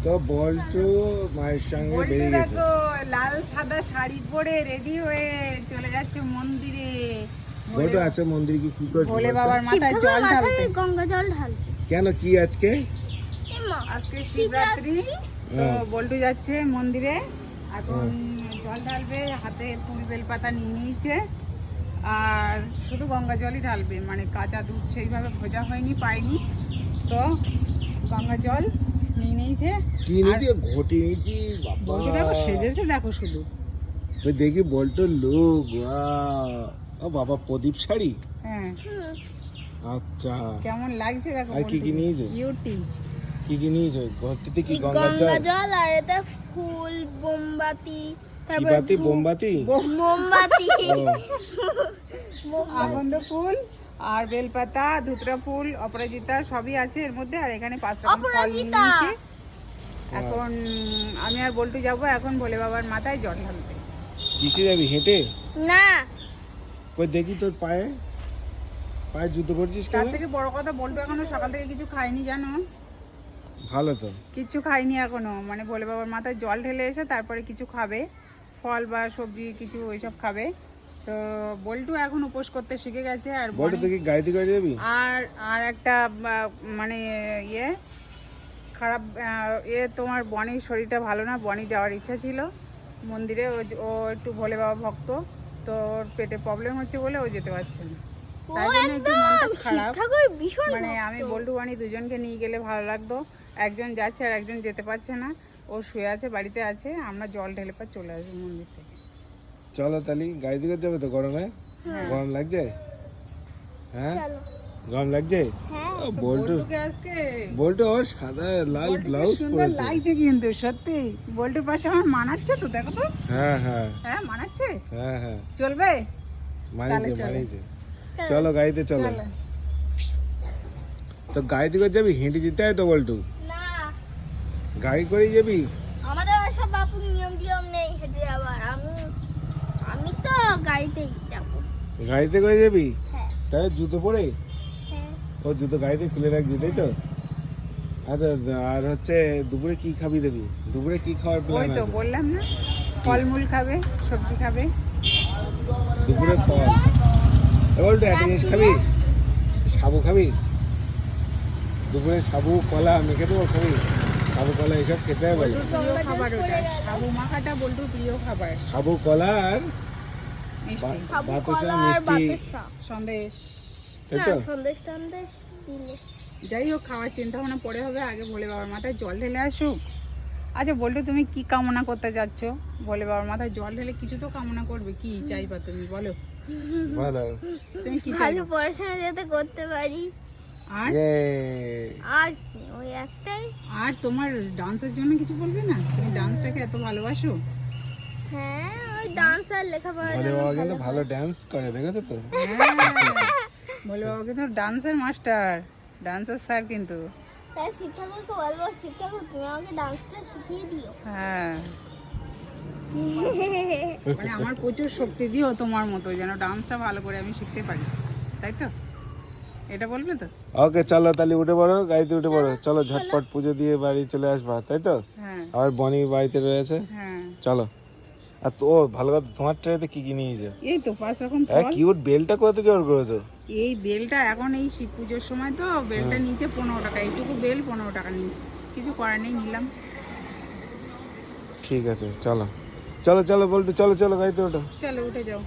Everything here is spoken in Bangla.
তো বল্টু মায়ের সঙ্গে বেরিয়ে গেছে। দেখো লাল সাদা শাড়ি পরে রেডি হয়ে চলে যাচ্ছে মন্দিরে। বল্টু আছে মন্দিরে কি করছে? ভোলে বাবার মাথায় জল ঢালতে। গঙ্গা জল ঢালতে। কেন কি আজকে? আজকে শিবরাত্রি, তো বল্টু যাচ্ছে মন্দিরে এখন জল ঢালবে। হাতে ফুল বেলপাতা নিয়ে নিয়েছে আর শুধু গঙ্গা জলই ঢালবে, মানে কাঁচা দুধ সেইভাবে ভোজা হয়নি, পাইনি, তো গঙ্গা জল নিয়ে নিয়েছে। কি নিয়েছি? ঘটি নিয়েছি বাবা। বল্টু দেখো সেজেছে, দেখো শুধু তো দেখি বল্টুর লুক। ও বাবা, প্রদীপ শাড়ি। হ্যাঁ আচ্ছা, কেমন লাগছে দেখো। আর কি কি নিয়েছে? কিউটি। কি নিয়েছে ঘরটিতে? কি গঙ্গা গঙ্গা জল? জল আর এতে ফুল, মোমবাতি, কি বাতি? বোমবাতি? মোমবাতি, আগন্দ ফুল আর বেলপাতা, ধুতরা ফুল, অপরাজিতা সবই আছে এর মধ্যে। আর এখানে 5 রকম ফল নিয়েছি। এখন আমি আর বল্টু যাব এখন ভোলে বাবার মাথায় জল ঢালতে। কিসে যাবি? হেঁটে? না কই দেখি তোর পায়ে জুতো পরছিস তার কেন? থেকে বড় কথা, বল্টু এখনো সকাল থেকে কিছু খাইনি জানো। ভালো তো। কিচ্ছু খাইনি এখনো, মানে ভোলে বাবার মাথায় জল ঢেলে এসে তারপরে কিছু খাবে, ফল বা সবজি কিছু ওইসব খাবে। তো বল্টু এখন উপোস করতে শিখে গেছে। আর বল্টু তুই কি গাড়িতে করে যাবি? আর একটা মানে ইয়ে খারাপ তোমার বনির শরীরটা ভালো না। বনি যাওয়ার ইচ্ছা ছিল মন্দিরে, ও একটু ভোলে বাবা ভক্ত, তো ওর পেটে প্রবলেম হচ্ছে বলে ও যেতে পারছে না। তাই জন্য একটু মনটা খারাপ। মানে আমি বল্টু বনি দুজনকে নিয়ে গেলে ভালো লাগতো। একজন যাচ্ছে আর একজন যেতে পারছে না, ও শুয়ে আছে, বাড়িতে আছে। আমরা জল ঢেলে পর চলে আসবো মন্দির থেকে। চলো তাহলে গাড়িতে করে যাবে তো? গরমে গরম লাগছে? হ্যাঁ গরম লাগছে। ও, বল্টু বল্টু ওর সাদা লাল ব্লাউজ পরেছে। লাগছে কিন্তু সত্যি বল্টুর পাশে আমার মানাচ্ছে তো, দেখো তো। হ্যাঁ হ্যাঁ হ্যাঁ মানাচ্ছে, হ্যাঁ হ্যাঁ চলবে। মানিয়েছে চলো। মানিয়েছে। চলো গাড়িতে চলো। চলো। তো গাড়িতে করে যাবি? হেঁটে যেতে হয় তো বল্টু? না, গাড়ি করেই যাবি? আমাদের সব বাপুর নিয়ম নেই হেঁটে যাবার। আমি তো গাড়িতেই যাবো। গাড়িতে করে যাবি? হ্যাঁ তাই জুতো পরে? হ্যাঁ। ও জুতো গাড়িতে খুলে রাখবি তাই তো? আচ্ছা, আর হচ্ছে দুপুরে কি খাবি? দেবি দুপুরে কি খাওয়ার ওই প্ল্যান তো আছে? বললাম না, ফলমূল খাবে, সবজি খাবে। দুপুরে ফল। বল্টু একটা জিনিস খাবি? সাবু খাবি? দুপুরে সাবু কলা মেখে দেবো, খাবি? সাবু কলা এসব খেতে হবে বলে। বল্টুর প্রিয় খাবার ওটা, সাবু মাখাটা বল্টুর প্রিয় খাবার। সাবু কলা আর মিষ্টি, বাতাসা মিষ্টি সন্দেশ। তাই তো? সন্দেশ টন্দেশ দিলে যাই হোক, খাওয়ার চিন্তা ভাবনা পরে হবে, আগে ভোলে বাবার মাথায় জল ঢেলে আসুক। আচ্ছা বল্টু, তুমি কি কামনা করতে যাচ্ছ? ভোলে বাবার মাথায় জল ঢেলে কিছু তো কামনা করবে, কি চাইবা তুমি বলো? ভালো। তুমি কি ভালো চাইবা? পড়াশোনা যাতে করতে পারি। আর আর কি, ওই একটাই। আর তোমার ডান্সের জন্য কিছু বলবে না? তুমি ডান্সটাকে এত ভালোবাসো। হ্যাঁ, ওই ডান্স আর লেখাপড়া ভোলে বাবা কিন্তু ভালো ড্যান্স করে, দেখেছো তো? ভোলে বাবা কিন্তু ডান্সের মাস্টার, ডান্সের স্যার কিন্তু। তাই শিক্ষাগুলোকে বলবো, শিক্ষাগুলো তুমি আমাকে ডান্সটা শিখিয়ে দিও। হ্যাঁ, মানে আমার প্রচুর শক্তি দিও তোমার মতো, যেন ডান্সটা ভালো করে আমি শিখতে পারি, তাই তো? এটা বলবে তো? ওকে চলো তাহলে উঠে পড়ো, গাড়িতে উঠে পড়ো। চলো ঝটপট পুজো দিয়ে বাড়ি চলে আসবা, তাই তো? হ্যাঁ আর বনি বাড়িতে রয়েছে। হ্যাঁ। চলো। আর তো ভালো কথা, তোমার ট্রেতে কি কি নিয়েছো? এই তো 5 রকম হ্যাঁ, ফল। কিউট বেলটা কত জোর করেছো? এই বেলটা এখন এই শিব পুজোর সময় তো বেলটা নিচে 15 টাকা, এইটুকু বেল 15 টাকা নিয়েছে, কিছু করার নেই, নিলাম। ঠিক আছে চলো চলো চলো বল্টু, চলো চলো গাড়িতে ওঠো। চলো উঠে যাও।